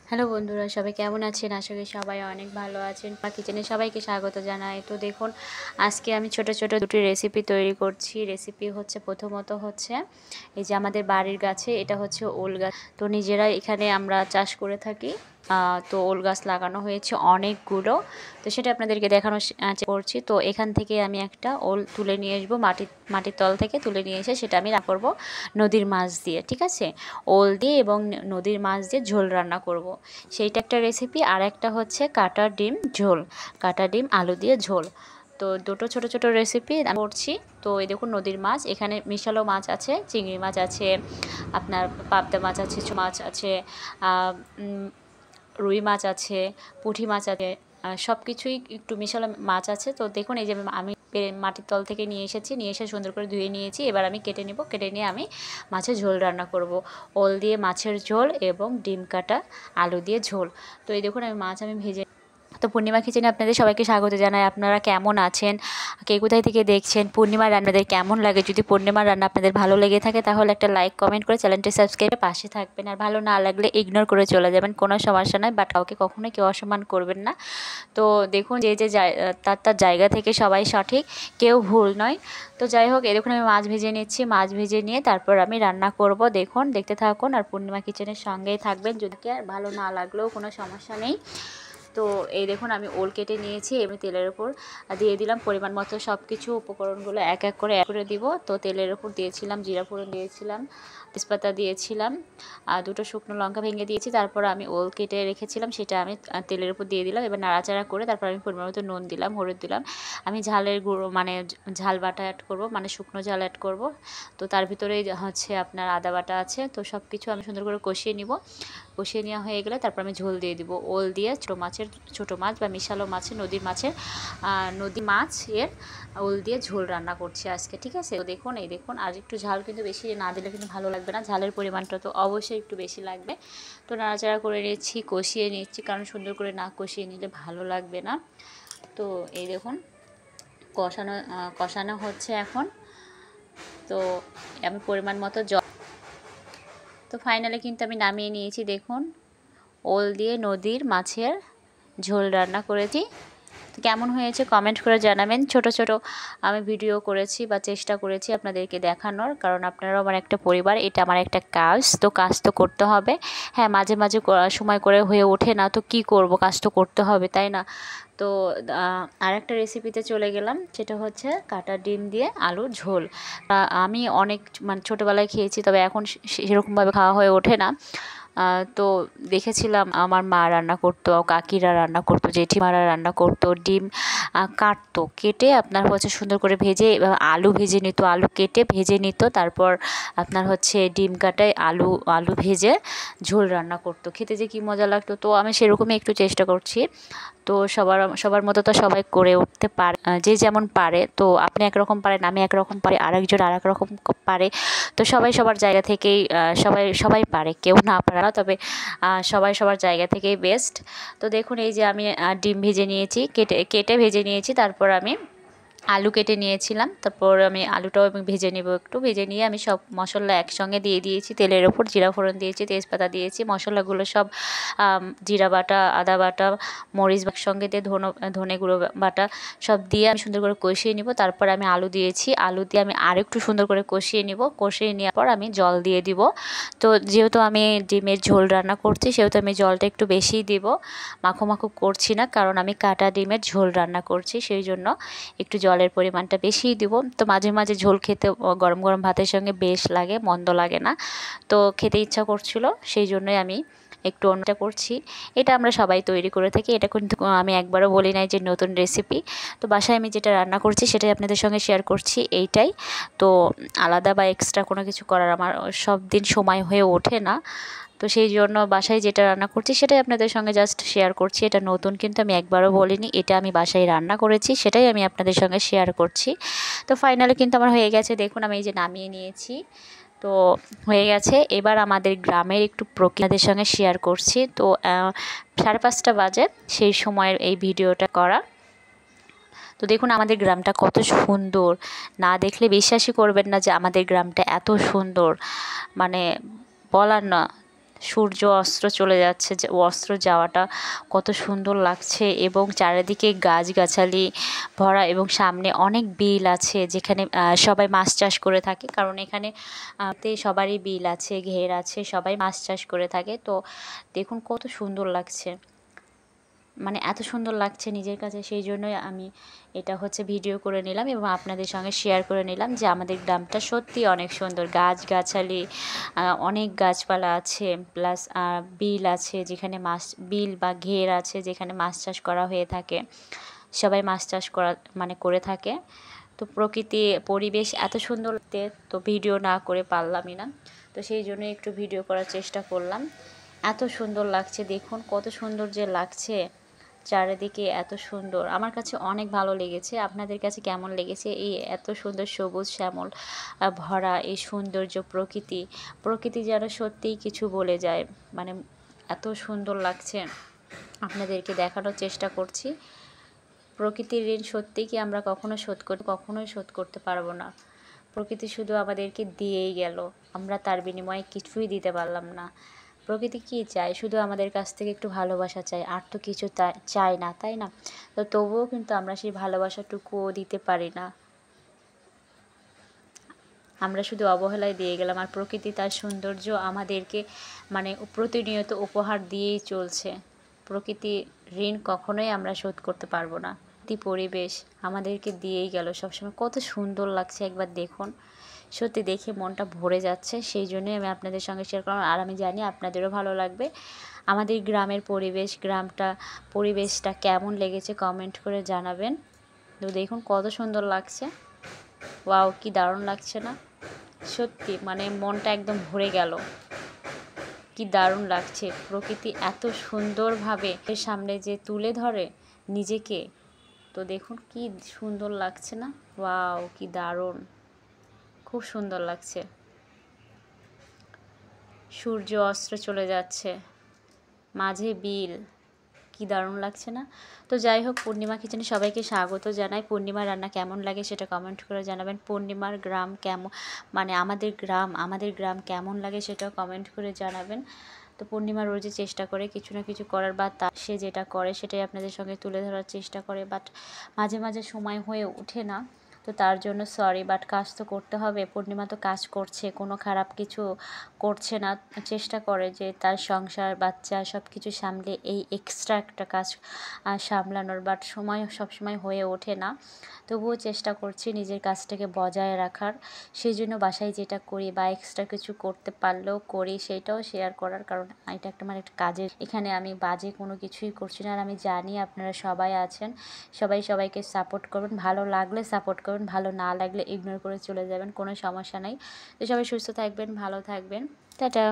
Hello বন্ধুরা, সবাই কেমন আছেন? আশা করি সবাই অনেক ভালো আছেন। পা কিচেনে সবাইকে স্বাগত জানাই। তো দেখুন, আজকে আমি ছোট ছোট দুটি রেসিপি তৈরি করছি। রেসিপি হচ্ছে প্রথমত হচ্ছে এই যে আমাদের বাড়ির গাছে এটা হচ্ছে ওল গাছ। তো নিজেরাই এখানে আমরা চাষ করে থাকি। তো ওল গাছ লাগানো হয়েছে অনেকগুলো। তো সেটা আপনাদেরকে দেখানো করছি। তো এখান থেকে আমি একটা ওল তুলে নিয়ে আসবো, মাটির তল থেকে তুলে নিয়ে এসে সেটা আমি রান্না করবো নদীর মাছ দিয়ে, ঠিক আছে? ওল দিয়ে এবং নদীর মাছ দিয়ে ঝোল রান্না করব। সেইটা একটা রেসিপি। আর একটা হচ্ছে কাটা ডিম ঝোল, কাটা ডিম আলু দিয়ে ঝোল। তো দুটো ছোট ছোট রেসিপি আমি করছি। তো এই দেখুন, নদীর মাছ, এখানে মিশালো মাছ আছে, চিংড়ি মাছ আছে, আপনার পাবদা মাছ আছে, মাছ আছে, রুই মাছ আছে, পুঁটি মাছ আছে, সব কিছুই একটু মিশালো মাছ আছে। তো দেখুন, এই যে আমি মাটির তল থেকে নিয়ে এসে সুন্দর করে ধুয়ে নিয়েছি। এবার আমি কেটে নেব, কেটে নিয়ে আমি মাছের ঝোল রান্না করব। ওল দিয়ে মাছের ঝোল এবং ডিম কাটা আলু দিয়ে ঝোল। তো এই দেখুন, মাছ আমি ভেজে। তো পূর্ণিমা কিচেনে আপনাদের সবাইকে স্বাগত জানাই। আপনারা কেমন আছেন? কে কোথায় থেকে দেখছেন? পূর্ণিমার রান্নাদের কেমন লাগে? যদি পূর্ণিমার রান্না আপনাদের ভালো লেগে থাকে তাহলে একটা লাইক কমেন্ট করে চ্যানেলটি সাবস্ক্রাইবে পাশে থাকবেন। আর ভালো না লাগলে ইগনোর করে চলে যাবেন, কোনো সমস্যা নয়। বাট কাউকে কখনোই কেউ অসম্মান করবেন না। তো দেখুন, যে তার জায়গা থেকে সবাই সঠিক, কেউ ভুল নয়। তো যাই হোক, এই দেখুন আমি মাছ ভেজে নিচ্ছি। মাছ ভেজে নিয়ে তারপর আমি রান্না করব। দেখুন, দেখতে থাকুন আর পূর্ণিমা কিচেনের সঙ্গেই থাকবেন। যদি আর ভালো না লাগলেও কোনো সমস্যা নেই। তো এই দেখুন, আমি ওল কেটে নিয়েছি। এবার তেলের ওপর দিয়ে দিলাম পরিমাণ মতো সব কিছু উপকরণগুলো এক এক করে দিব। তো তেলের ওপর দিয়েছিলাম জিরা ফোড়ন, দিয়েছিলাম তেজপাতা, দিয়েছিলাম আর দুটো শুকনো লঙ্কা ভেঙে দিয়েছি। তারপর আমি ওল কেটে রেখেছিলাম, সেটা আমি তেলের উপর দিয়ে দিলাম। এবার নাড়াচাড়া করে তারপর আমি পরিমাণ মতো নুন দিলাম, হলুদ দিলাম। আমি ঝালের গুঁড়ো মানে ঝাল বাটা অ্যাড করব, মানে শুকনো ঝাল অ্যাড করব। তো তার ভিতরে হচ্ছে আপনার আদা বাটা আছে। তো সব কিছু আমি সুন্দর করে কষিয়ে নিব। কষিয়ে নেওয়া হয়ে গেলে তারপর আমি ঝোল দিয়ে দিব। ওল দিয়ে ছোটো মাছ বা মিশালো মাছের, নদী মাছের ওল দিয়ে ঝোল রান্না করছি আজকে, ঠিক আছে? তো দেখুন, এই দেখুন, আর একটু ঝাল কিন্তু বেশি না দিলে কিন্তু ভালো লাগবে না। ঝালের পরিমাণটা তো অবশ্যই একটু বেশি লাগবে। তো নাড়াচাড়া করে নিচ্ছি, কষিয়ে নিচ্ছি, কারণ সুন্দর করে না কষিয়ে নিলে ভালো লাগবে না। তো এই দেখুন, কষানো হচ্ছে এখন। তো আমি পরিমাণ মতো তো ফাইনালি কিন্তু আমি নামিয়ে নিয়েছি। দেখুন, ওল দিয়ে নদীর মাছের ঝোল রান্না করেছি। তো কেমন হয়েছে কমেন্ট করে জানাবেন। ছোট ছোট আমি ভিডিও করেছি বা চেষ্টা করেছি আপনাদেরকে দেখানোর, কারণ আপনারাও আমার একটা পরিবার, এটা আমার একটা কাজ। তো কাজ তো করতে হবে। হ্যাঁ, মাঝে মাঝে সময় করে হয়ে ওঠে না, তো কি করব, কাজ তো করতে হবে, তাই না? তো আরেকটা রেসিপিতে চলে গেলাম, সেটা হচ্ছে কাটা ডিম দিয়ে আলুর ঝোল। আমি অনেক মানে ছোটোবেলায় খেয়েছি, তবে এখন সেরকমভাবে খাওয়া হয়ে ওঠে না। তো দেখেছিলাম আমার মা রান্না করতো, কাকিরা রান্না করতো, জেঠিমারা রান্না করতো। ডিম কাটতো, কেটে আপনার হচ্ছে সুন্দর করে ভেজে, আলু ভেজে নিত, আলু কেটে ভেজে নিত। তারপর আপনার হচ্ছে ডিম কাটায় আলু ভেজে ঝোল রান্না করতো। খেতে যে কী মজা লাগতো! তো আমি সেরকমই একটু চেষ্টা করছি। তো সবার মতো তো সবাই করে উঠতে পারে, যে যেমন পারে। তো আপনি একরকম পারেন, আমি একরকম পারি, আরেকজন আরেক রকম পারে। তো সবাই সবার জায়গা থেকেই সবাই পারে, কেউ না পারে না, তবে সবাই সবার জায়গা থেকেই বেস্ট। তো দেখুন, এই যে আমি ডিম ভেজে নিয়েছি, কেটে ভেজে নিয়েছি। তারপর আমি আলু কেটে নিয়েছিলাম। তারপর আমি আলুটাও আমি ভেজে নেব, একটু ভেজে নিয়ে আমি সব মশলা একসঙ্গে দিয়ে দিয়েছি। তেলের ওপর জিরা ফোড়ন দিয়েছি, তেজপাতা দিয়েছি, মশলাগুলো সব জিরা বাটা, আদা বাটা, মরিচ একসঙ্গে দিয়ে ধনে গুঁড়ো বাটা সব দিয়ে আমি সুন্দর করে কষিয়ে নিব। তারপর আমি আলু দিয়েছি, আলু দিয়ে আমি আরেকটু সুন্দর করে কষিয়ে নিব। কষিয়ে নেওয়ার পর আমি জল দিয়ে দিব। তো যেহেতু আমি ডিমের ঝোল রান্না করছি, সেহেতু আমি জলটা একটু বেশিই দিব, মাখো মাখো করছি না, কারণ আমি কাটা ডিমের ঝোল রান্না করছি, সেই জন্য একটু জলের পরিমাণটা বেশিই দিব। তো মাঝে মাঝে ঝোল খেতে গরম গরম ভাতের সঙ্গে বেশ লাগে, মন্দ লাগে না। তো খেতে ইচ্ছা করছিল, সেই জন্যই আমি একটু অন্যটা করছি। এটা আমরা সবাই তৈরি করে থাকি, এটা কিন্তু আমি একবারও বলি নাই যে নতুন রেসিপি। তো বাসায় আমি যেটা রান্না করছি সেটাই আপনাদের সঙ্গে শেয়ার করছি, এইটাই। তো আলাদা বা এক্সট্রা কোনো কিছু করার আমার সব দিন সময় হয়ে ওঠে না। তো সেই জন্য বাসায় যেটা রান্না করছি সেটাই আপনাদের সঙ্গে জাস্ট শেয়ার করছি। এটা নতুন কিন্তু আমি একবারও বলিনি, এটা আমি বাসায় রান্না করেছি, সেটাই আমি আপনাদের সঙ্গে শেয়ার করছি। তো ফাইনালি কিন্তু আমার হয়ে গেছে। দেখুন, আমি এই যে নামিয়ে নিয়েছি। তো হয়ে গেছে। এবার আমাদের গ্রামের একটু প্রকৃতির সঙ্গে শেয়ার করছি। তো 5:30 বাজে সেই সময়ের এই ভিডিওটা করা। তো দেখুন আমাদের গ্রামটা কত সুন্দর, না দেখলে বিশ্বাসই করবেন না যে আমাদের গ্রামটা এত সুন্দর, মানে বলার না। সূর্য অস্ত চলে যাচ্ছে, যে অস্ত যাওয়াটা কত সুন্দর লাগছে এবং চারিদিকে গাছগাছালি ভরা এবং সামনে অনেক বিল আছে যেখানে সবাই মাছ চাষ করে থাকে, কারণ এখানে তে সবারই বিল আছে, ঘের আছে, সবাই মাছ চাষ করে থাকে। তো দেখুন কত সুন্দর লাগছে, মানে এত সুন্দর লাগছে নিজের কাছে, সেই জন্যই আমি এটা হচ্ছে ভিডিও করে নিলাম এবং আপনাদের সঙ্গে শেয়ার করে নিলাম যে আমাদের গ্রামটা সত্যি অনেক সুন্দর। গাছগাছালি, অনেক গাছপালা আছে, প্লাস বিল আছে যেখানে মাছ, বিল বা ঘের আছে যেখানে মাছ চাষ করা হয়ে থাকে, সবাই মাছ চাষ করা মানে করে থাকে। তো প্রকৃতি পরিবেশ এত সুন্দর লাগতে, তো ভিডিও না করে পারলামই না, তো সেই জন্য একটু ভিডিও করার চেষ্টা করলাম। এত সুন্দর লাগছে, দেখুন কত সুন্দর যে লাগছে চারিদিকে, এত সুন্দর, আমার কাছে অনেক ভালো লেগেছে। আপনাদের কাছে কেমন লেগেছে এই এত সুন্দর সবুজ শ্যামল ভরা এই সৌন্দর্য? প্রকৃতি যেন সত্যিই কিছু বলে যায়, মানে এত সুন্দর লাগছে, আপনাদেরকে দেখানোর চেষ্টা করছি। প্রকৃতির ঋণ সত্যিই কি আমরা কখনোই শোধ করতে পারবো না। প্রকৃতি শুধু আমাদেরকে দিয়েই গেল, আমরা তার বিনিময়ে কিছুই দিতে পারলাম না। প্রকৃতি কী চায়? শুধু আমাদের কাছ থেকে একটু ভালোবাসা চায়, আর তো কিছু চায় না, তাই না? তো তবুও কিন্তু আমরা সেই ভালোবাসাটুকুও দিতে পারি না, আমরা শুধু অবহেলায় দিয়ে গেলাম। আর প্রকৃতি তার সৌন্দর্য আমাদেরকে মানে প্রতিনিয়ত উপহার দিয়েই চলছে। প্রকৃতি ঋণ কখনোই আমরা শোধ করতে পারবো না। পরিবেশ আমাদেরকে দিয়েই গেল সবসময়, কত সুন্দর লাগছে একবার দেখুন, সত্যি দেখে মনটা ভরে যাচ্ছে, সেই জন্যই আমি আপনাদের সঙ্গে শেয়ার করলাম। আর আমি জানি আপনাদেরও ভালো লাগবে আমাদের গ্রামের পরিবেশটা কেমন লেগেছে কমেন্ট করে জানাবেন। তো দেখুন কত সুন্দর লাগছে, ওয়াও কি দারুণ লাগছে না? সত্যি মানে মনটা একদম ভরে গেল, কি দারুণ লাগছে। প্রকৃতি এত সুন্দরভাবে এর সামনে যে তুলে ধরে নিজেকে, তো দেখুন কি সুন্দর লাগছে না? ওয়াও কি দারুণ, খুব সুন্দর লাগছে। সূর্য অস্ত চলে যাচ্ছে, মাঝে বিল, কি দারুণ লাগছে না? তো যাই হোক, পূর্ণিমা কিচেনে সবাইকে স্বাগত জানাই। পূর্ণিমা রান্না কেমন লাগে সেটা কমেন্ট করে জানাবেন। পূর্ণিমার গ্রাম কেমন, মানে আমাদের গ্রাম কেমন লাগে সেটাও কমেন্ট করে জানাবেন। তো পূর্ণিমা রোজই চেষ্টা করে কিছু না কিছু করার, বা সে যেটা করে সেটাই আপনাদের সঙ্গে তুলে ধরার চেষ্টা করে, বাট মাঝে মাঝে সময় হয়ে ওঠে না, তো তার জন্য সরি, বাট কাজ তো করতে হবে। পূর্ণিমা তো কাজ করছে, কোনো খারাপ কিছু করছে না, চেষ্টা করে যে তার সংসার বাচ্চা সব কিছু সামলে এই এক্সট্রা একটা কাজ সামলানোর, বাট সবসময় হয়ে ওঠে না, তবুও চেষ্টা করছি নিজের কাজটাকে বজায় রাখার। সেই জন্য বাসায় যেটা করি বা এক্সট্রা কিছু করতে পারলেও করি, সেটাও শেয়ার করার, কারণ এটা একটা মানে একটা কাজের, এখানে আমি বাজে কোনো কিছুই করছি না। আর আমি জানি আপনারা সবাই আছেন, সবাইকে সাপোর্ট করবেন, ভালো লাগলে সাপোর্ট করবেন, ভালো না লাগলে ইগনোর করে চলে যাবেন, কোনো সমস্যা নেই। তো সবাই সুস্থ থাকবেন, ভালো থাকবেন, টাটা।